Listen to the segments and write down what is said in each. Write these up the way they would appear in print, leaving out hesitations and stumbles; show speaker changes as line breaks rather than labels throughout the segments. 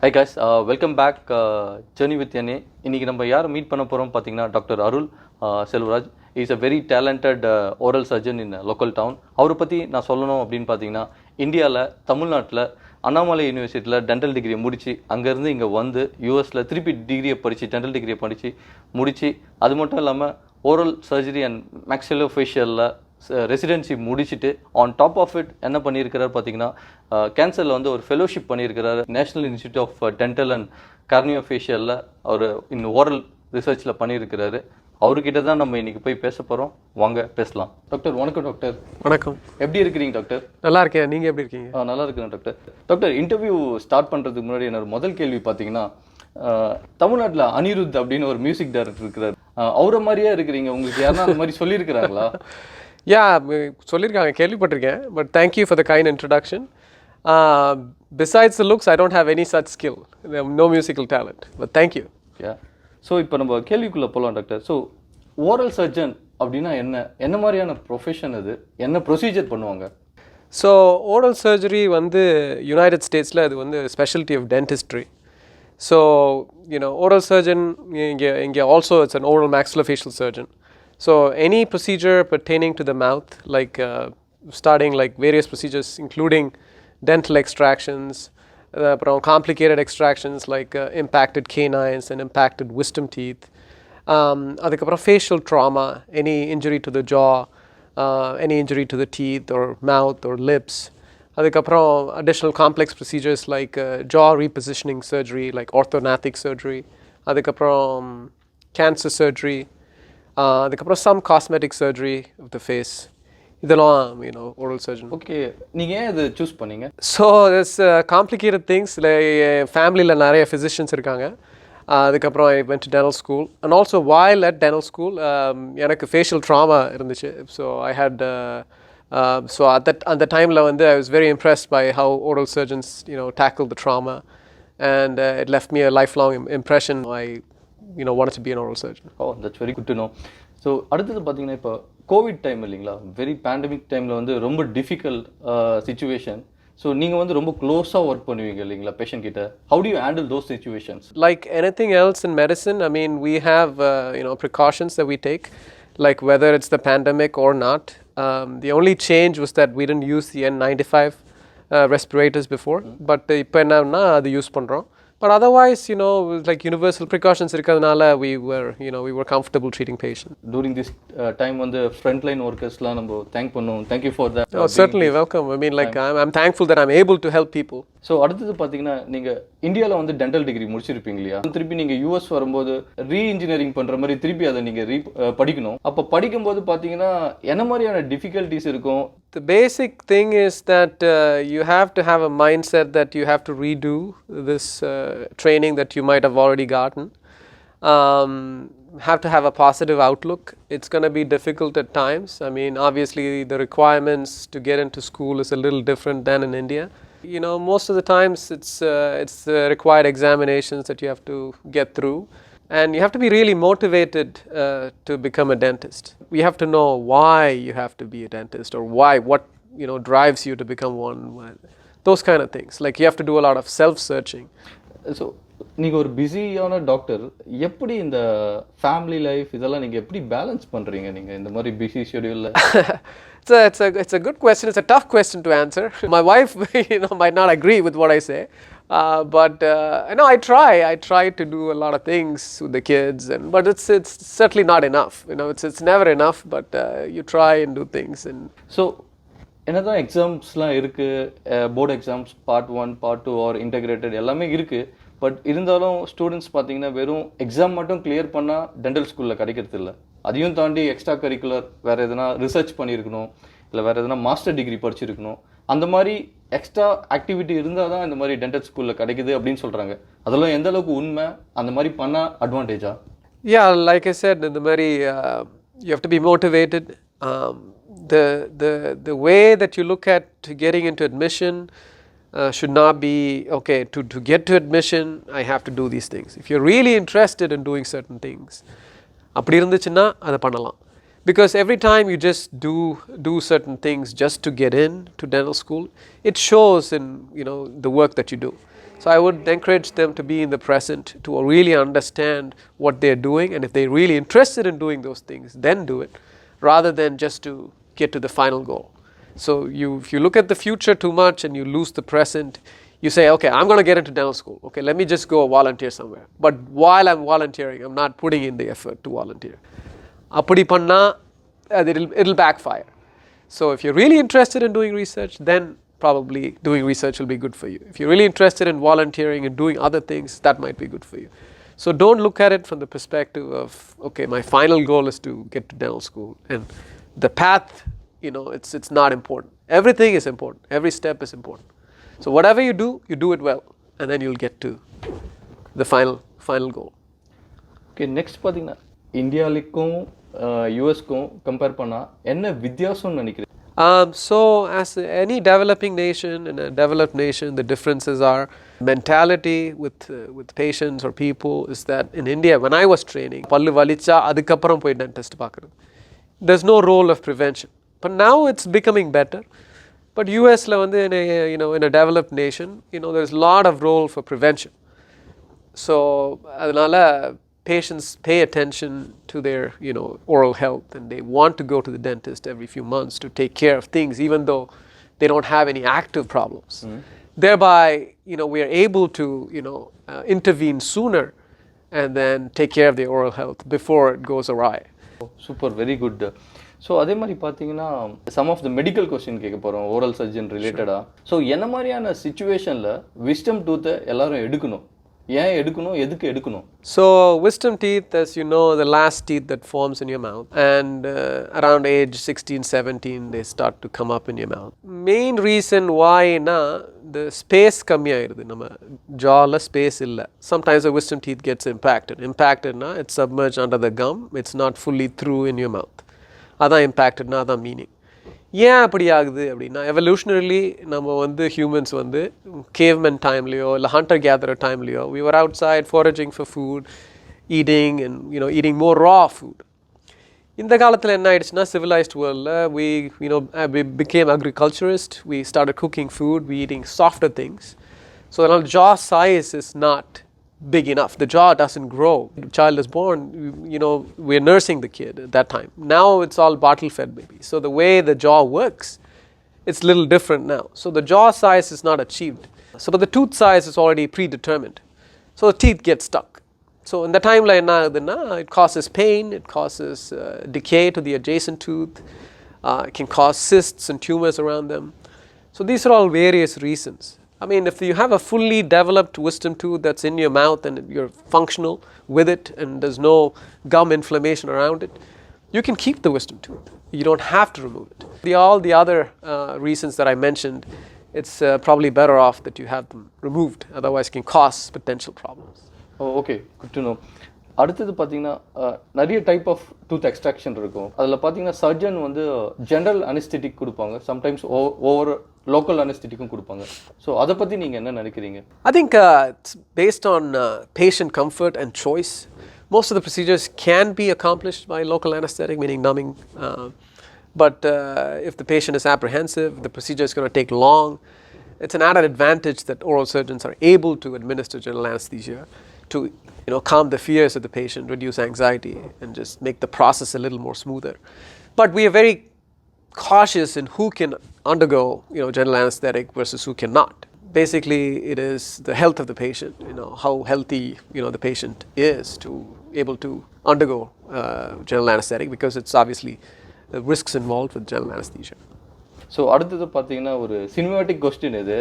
Hi guys, welcome back Journey with NA. இன்னைக்கு நம்ம யாரை மீட் பண்ண போகிறோம் பார்த்தீங்கன்னா doctor Arul Selvaraj is a very talented oral surgeon in a local town. அவரை பற்றி நான் சொல்லணும் அப்படின்னு பார்த்தீங்கன்னா இந்தியாவில் தமிழ்நாட்டில் அண்ணாமலை யூனிவர்சிட்டியில் டென்டல் டிகிரியை முடித்து அங்கேருந்து இங்கே வந்து யூஎஸில் திருப்பி டிகிரியை படித்து டென்டல் டிகிரியை படித்து முடித்து அது மட்டும் இல்லாமல் ஓரல் சர்ஜரி அண்ட் மேக்ஸிலோஃபேஷியலில் ரெசிடென்சி முடிச்சுட்டு ஆன் டாப் ஆஃப் இட் என்ன பண்ணியிருக்கிறார் பார்த்தீங்கன்னா கேன்சரில் வந்து ஒரு ஃபெலோஷிப் பண்ணியிருக்கிறார் national institute of dental and கார்னியோஃபேஷியலில் அவர் இந்த ஓரல் ரிசர்ச்சில் பண்ணியிருக்கிறாரு. அவர்கிட்ட தான் நம்ம இன்னைக்கு போய் பேச போகிறோம். வாங்க பேசலாம். டாக்டர் வணக்கம். டாக்டர்
வணக்கம்.
எப்படி இருக்கிறீங்க டாக்டர்?
நல்லா இருக்கேன். நீங்கள் எப்படி இருக்கீங்க?
நல்லா இருக்கிறேன் டாக்டர். டாக்டர் இன்டர்வியூ ஸ்டார்ட் பண்ணுறதுக்கு முன்னாடி என்னோட முதல் கேள்வி பார்த்தீங்கன்னா தமிழ்நாட்டில் அனிருத் அப்படின்னு ஒரு மியூசிக் டைரக்டர் இருக்கிறார். அவரை மாதிரியே இருக்கிறீங்க. உங்களுக்கு யாருன்னா அந்த மாதிரி சொல்லியிருக்கிறாங்களா?
சொல்லியிருக்காங்க, கேள்விப்பட்டிருக்கேன். But thank you for the kind introduction. Besides the looks I don't have any such skill, no musical talent, but thank you.
So இப்போ நம்ம கேள்விக்குள்ளே போகலாம் டாக்டர். ஸோ ஓரல் சர்ஜன் அப்படின்னா என்ன மாதிரியான ப்ரொஃபஷன் அது, என்ன ப்ரொசீஜர் பண்ணுவாங்க?
ஸோ ஓரல் சர்ஜரி வந்து யுனைடெட் ஸ்டேட்ஸில் அது வந்து specialty of dentistry. So oral surgeon இங்கே also it's an oral maxillofacial surgeon. So any procedure pertaining to the mouth, like starting like various procedures including dental extractions, complicated extractions like impacted canines and impacted wisdom teeth, adukapra facial trauma, any injury to the jaw, any injury to the teeth or mouth or lips, adukapra additional complex procedures like jaw repositioning surgery like orthodontic surgery, adukapra cancer surgery, அதுக்கப்புறம் some cosmetic surgery of the face. இதெல்லாம் oral surgeon.
Okay, நீங்கள் ஏன் இது choose பண்ணீங்க?
So this complicated things. ஃபேமிலியில் நிறைய physicians இருக்காங்க. அதுக்கப்புறம் I went to dental school and also while at dental school எனக்கு ஃபேஷியல் ட்ராமா இருந்துச்சு. ஸோ ஐ ஹேட் ஸோ அந்த டைமில் வந்து I was very impressed by how oral surgeons tackle the trauma and it left me a lifelong impression. I wanted to be an oral surgeon.
Oh, that's very good to know. So அடுத்தது பார்த்தீங்கன்னா இப்போ Covid time இல்லைங்களா, very pandemic டைமில் வந்து ரொம்ப difficult situation. So நீங்கள் வந்து ரொம்ப க்ளோஸாக ஒர்க் பண்ணுவீங்க இல்லைங்களா பேஷண்ட் கிட்ட. How to you handle those situations?
Like anything else in medicine, I mean, we have precautions that we take, like whether it's the pandemic or not. The only change was that we didn't use the N95 respirators before, but இப்போ என்னன்னா அது use பண்ணுறோம். But otherwise, like universal precautions இருக்கறதுனால we were comfortable treating patients.
During this time on the frontline workersலாம் நம்ம thank பண்ணுவோம். Thank you for that.
Oh, certainly welcome. I mean, like I'm thankful that I'm able to help people.
So அடுத்தது பார்த்தீங்கன்னா நீங்கள் இந்தியாவில் வந்து dental degree முடிச்சிருப்பீங்க இல்லையா, திருப்பி நீங்கள் யூஎஸ் வரும்போது ரீஇன்ஜினியரிங் பண்ணுற மாதிரி திருப்பி அதை நீங்கள் படிக்கணும். அப்போ படிக்கும்போது பார்த்தீங்கன்னா என்ன மாதிரியான டிஃபிகல்ட்டிஸ் இருக்கும்?
The basic thing is that you have to have a mindset that you have to redo this training that you might have already gotten. Have to have a positive outlook. It's going to be difficult at times. I mean, obviously the requirements to get into school is a little different than in India. Most of the times it's required examinations that you have to get through, and you have to be really motivated to become a dentist. You have to know why you have to be a dentist, or what drives you to become one. Those kind of things. Like you have to do a lot of self-searching.
So நீங்கள் ஒரு பிஸியான doctor, எப்படி இந்த family life இதெல்லாம் நீங்கள் எப்படி balance பண்ணுறீங்க நீங்கள் இந்த மாதிரி busy ஷெடியூலில்?
It's a good question. It's a tough question to answer. My wife might not agree with what I say, but I try to do a lot of things with the kids, but it's certainly not enough. It's never enough, but you try and do things. And
so என்னதான் எக்ஸாம்ஸ்லாம் இருக்குது, board exams part 1 part 2 or integrated எல்லாமே இருக்குது. But இருந்தாலும் students பார்த்தீங்கன்னா வெறும் exam மட்டும் clear பண்ணால் டென்டல் ஸ்கூலில் கிடைக்கிறது இல்லை. அதையும் தாண்டி எக்ஸ்ட்ரா கரிக்குலர் வேறு எதனா ரிசர்ச் பண்ணியிருக்கணும், இல்லை வேறு எதனா மாஸ்டர் டிகிரி படிச்சிருக்கணும். அந்த மாதிரி எக்ஸ்ட்ரா ஆக்டிவிட்டி இருந்தால் தான் இந்த மாதிரி டென்டல் ஸ்கூலில் கிடைக்குது அப்படின்னு சொல்கிறாங்க. அதெல்லாம் எந்த அளவுக்கு உண்மை? அந்த மாதிரி பண்ணால் அட்வான்டேஜா?
Yeah, like I said, இந்த மாதிரி you have to be motivated. The way that you look at getting into admission should not be, okay, to get to admission I have to do these things. If you're really interested in doing certain things, அப்படி இருந்துச்சுன்னா அதை பண்ணலாம். Because every time you just do certain things just to get in to dental school, it shows in the work that you do. So I would encourage them to be in the present, to really understand what they're doing, and if they're really interested in doing those things, then do it, rather than just to get to the final goal. So if you look at the future too much and you lose the present, you say, okay, I'm going to get into dental school. Okay, let me just go volunteer somewhere. But while I'm volunteering, I'm not putting in the effort to volunteer. Appadi panna, it'll backfire. So if you're really interested in doing research, then probably doing research will be good for you. If you're really interested in volunteering and doing other things, that might be good for you. So don't look at it from the perspective of, okay, my final goal is to get to dental school. And the path, it's not important. Everything is important. Every step is important. So whatever you do it well. And then you'll get to the final goal.
Okay next பார்த்தீங்கன்னா இந்தியாவுக்கும் யூஎஸ்க்கும் compare பண்ணால் என்ன வித்தியாசம்னு நினைக்கிறேன்?
So as any developing nation and a developed nation, the differences are mentality with patients or people is that in India, when I was training, pallu valicha adukapram poi dentist paakradhu. There's no role of prevention. But now it's becoming better. But US la vandu in a developed nation, there's a lot of role for prevention. So adanala patients pay attention to their oral health, and they want to go to the dentist every few months to take care of things, even though they don't have any active problems. Thereby, we are able to intervene sooner and then take care of their oral health before it goes awry.
Super, very good. So அதே மாதிரி பார்த்தீங்கன்னா some of the medical question கேட்க போகிறோம் oral surgeon ரிலேட்டடாக. So என்ன மாதிரியான சுச்சுவேஷனில் wisdom டூத்தை எல்லாரும் எடுக்கணும், ஏன் எடுக்கணும், எதுக்கு எடுக்கணும்?
So wisdom teeth, as you know, the last teeth that forms in your mouth, and around age 16, 17 they start to come up in your mouth. Main reason why na the space kamiyayirudhu, nama jaw la space illa. Sometimes the wisdom teeth gets impacted na it's submerged under the gum, it's not fully through in your mouth. Adha impacted na adha meaning. ஏன் அப்படி ஆகுது அப்படின்னா, எவல்யூஷனரிலி நம்ம humans cavemen டைம்லையோ இல்லை hunter gatherer டைம்லையோ we were outside foraging for food, eating and eating more raw food. இந்த காலத்தில் என்ன ஆயிடுச்சுன்னா, civilized worldல we became agriculturist, we started cooking food, we eating softer things. So அதனால jaw size is not big enough. The jaw doesn't grow. The child is born, we're nursing the kid at that time. Now it's all bottle fed baby. So the way the jaw works, it's a little different now. So the jaw size is not achieved. So but the tooth size is already predetermined. So the teeth get stuck. So in the timeline now, it causes pain, it causes decay to the adjacent tooth, it can cause cysts and tumors around them. So these are all various reasons. I mean, if you have a fully developed wisdom tooth that's in your mouth and you're functional with it and there's no gum inflammation around it, you can keep the wisdom tooth. You don't have to remove it. All the other reasons that I mentioned, it's probably better off that you have them removed. Otherwise, it can cause potential problems.
Oh, okay. Good to know. அடுத்தது பார்த்தீங்கன்னா நிறைய type of tooth extraction இருக்கும். அதில் பார்த்தீங்கன்னா surgeon general anaesthetic கொடுப்பாங்க, sometimes over local அனஸ்தெட்டிக்கும் கொடுப்பாங்க. So அதை பற்றி நீங்கள் என்ன நினைக்கிறீங்க?
I think it's based on patient comfort and choice. Most of the procedures can be accomplished by local anesthetic, meaning numbing. But if the patient is apprehensive, the procedure is going to take long. It's an added advantage that oral surgeons are able to administer general anesthesia to calm the fears of the patient, reduce anxiety, and just make the process a little more smoother. But we are very cautious in who can undergo general anesthetic versus who cannot. Basically, it is the health of the patient, how healthy the patient is to able to undergo general anesthetic, because it's obviously the risks involved with general anesthesia.
So அடுத்தது பார்த்தீங்கன்னா ஒரு cinematic question இது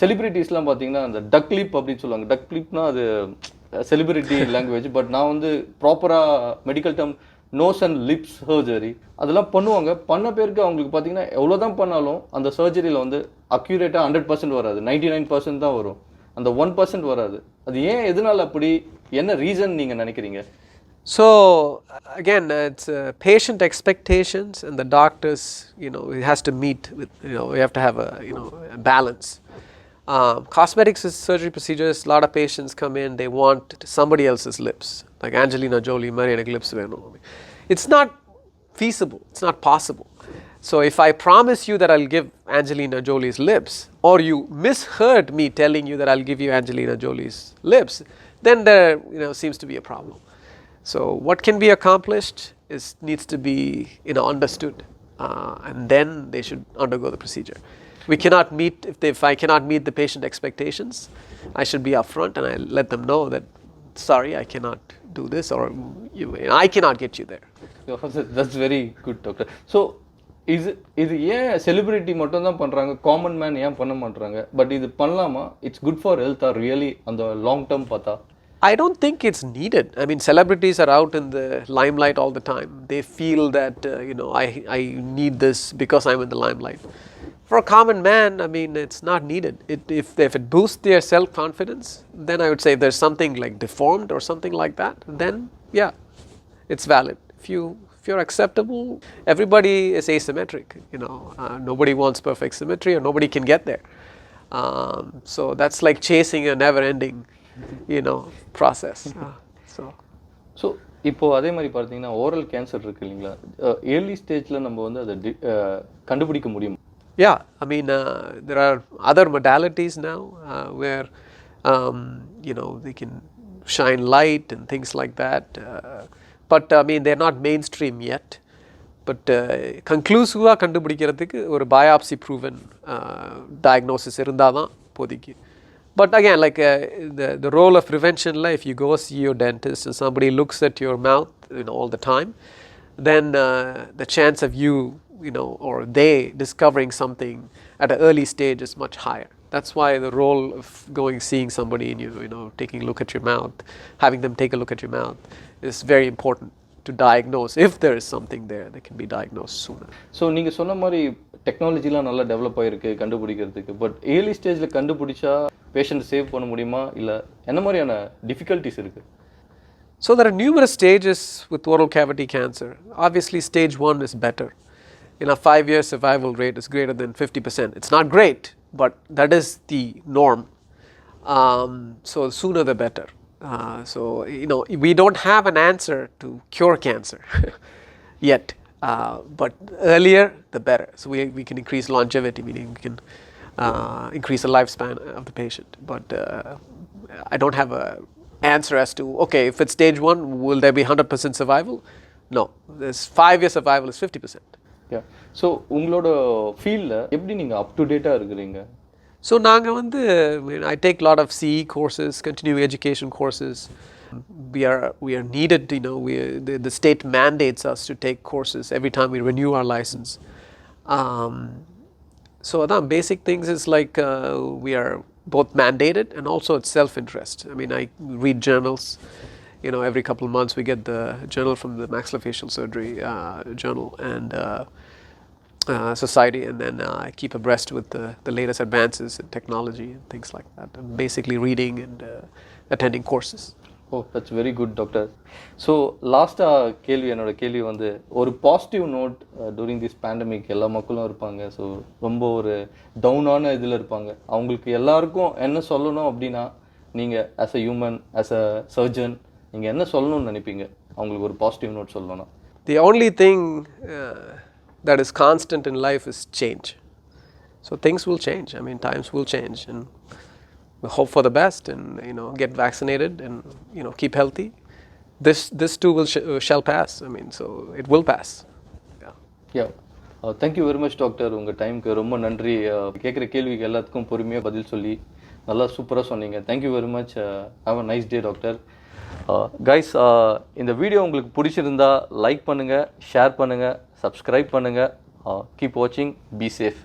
செலிபிரிட்டிஸ்லாம் பார்த்தீங்கன்னா அந்த டக் lip அப்படின்னு சொல்லுவாங்க. டக் லிப்னா அது celebrity language, but நான் ப்ராப்பராக medical term nose and lips surgery அதெல்லாம் பண்ணுவாங்க. பண்ண பேருக்கு அவங்களுக்கு பார்த்தீங்கன்னா எவ்வளோ தான் பண்ணாலும் அந்த சர்ஜரியில் அக்யூரேட்டாக 100% வராது, 99% தான் வரும், அந்த 1% வராது. அது ஏன், எதனால அப்படி, என்ன ரீசன் நீங்கள் நினைக்கிறீங்க?
So again, it's patient expectations and the doctors, it has to meet with, we have to have a balance. Cosmetics surgery procedures, a lot of patients come in, they want somebody else's lips, like Angelina Jolie, Mariana lips. It's not feasible. It's not possible. So if I promise you that I'll give Angelina Jolie's lips, or you misheard me telling you that I'll give you Angelina Jolie's lips, then there seems to be a problem. So what can be accomplished needs to be understood, and then they should undergo the procedure. We cannot meet if I cannot meet the patient expectations, I should be upfront and I let them know that sorry, I cannot do this, or I cannot get you there.
That's very good, doctor. So இது ஏன் celebrity மட்டும் தான் பண்றாங்க, common man ஏன் பண்ண மாட்டாங்க? But இது பண்ணலாமா? It's good for health are really அந்த லாங் டர்ம் பார்த்தா?
I don't think it's needed. I mean, celebrities are out in the limelight all the time. They feel that I need this because I'm in the limelight. For a common man, I mean, it's not needed. If it boosts their self-confidence, then I would say if there's something like deformed or something like that, then yeah, it's valid. If you're acceptable, everybody is asymmetric. Nobody wants perfect symmetry, or nobody can get there. So that's like chasing a never-ending, process.
So இப்போ அதே மாதிரி பார்த்தீங்கன்னா oral cancer இருக்கு இல்லைங்களா, early ஸ்டேஜில் நம்ம வந்து அதை கண்டுபிடிக்க முடியும்?
Yeah, I mean, there are other modalities now where, they can shine light and things like that. But I mean, they're not mainstream yet. But conclusively, கண்டுபிடிக்கிறதுக்கு ஒரு biopsy proven diagnosis இருந்தாதான் போதிக்கு. But again, like the role of prevention, if you go see your dentist and somebody looks at your mouth all the time, then the chance of you or they discovering something at an early stage is much higher. That's why the role of seeing somebody and taking a look at your mouth, having them take a look at your mouth is very important to diagnose. If there is something there, they can be diagnosed sooner.
So நீங்கள் சொன்ன மாதிரி டெக்னாலஜிலாம் நல்லா develop ஆகிருக்கு கண்டுபிடிக்கிறதுக்கு. But early ஸ்டேஜில் கண்டுபிடிச்சா patient save பண்ண முடியுமா, இல்லை என்ன மாதிரியான டிஃபிகல்ட்டிஸ் இருக்குது?
So there are numerous stages with oral cavity cancer. Obviously, stage 1 is better. 5-year survival rate is greater than 50%. It's not great, but that is the norm. So sooner the better. So we don't have an answer to cure cancer yet, but earlier the better. So we can increase longevity, meaning we can increase the lifespan of the patient. But I don't have a answer as to if it's stage 1, will there be 100% survival? No, this 5-year survival is 50%.
So உங்களோட ஃபீல்டில் எப்படி நீங்கள் up to டேட்டாக இருக்கிறீங்க?
So நாங்கள் I take a lot of CE courses, continuing education courses. We are needed, the state mandates us to take courses every time we renew our license. So the basic things is like we are both mandated and also it's self-interest. I mean, I read journals. Every couple of months we get the journal from the maxillofacial surgery journal and society, and then I keep abreast with the latest advances in technology and things like that. I'm basically reading and attending courses.
Oh, that's very good, doctor. So லாஸ்ட்டாக என்னோட கேள்வி வந்து ஒரு positive note during this pandemic எல்லா மக்களும் இருப்பாங்க. So ரொம்ப ஒரு டவுனான இதில் இருப்பாங்க. அவங்களுக்கு எல்லாருக்கும் என்ன சொல்லணும் அப்படின்னா நீங்கள் as a human, as a surgeon, நீங்கள் என்ன சொல்லணும்னு நினைப்பீங்க அவங்களுக்கு ஒரு பாசிட்டிவ் நோட் சொல்லணும்னா?
The only thing that is constant in life is change. So things will change. I mean, times will change, and we hope for the best, and get vaccinated, and keep healthy. This too shall pass. I mean, so it will pass.
Yeah. Thank you very much, doctor. உங்கள் டைமுக்கு ரொம்ப நன்றி. கேட்குற கேள்விக்கு எல்லாத்துக்கும் பொறுமையாக பதில் சொல்லி நல்லா சூப்பராக சொன்னீங்க. Thank you very much. Have a nice day, doctor. Guys, இந்த வீடியோ உங்களுக்கு பிடிச்சிருந்தா லைக் பண்ணுங்கள், ஷேர் பண்ணுங்கள், சப்ஸ்கிரைப் பண்ணுங்கள். கீப் வாட்சிங், பி சேஃப்.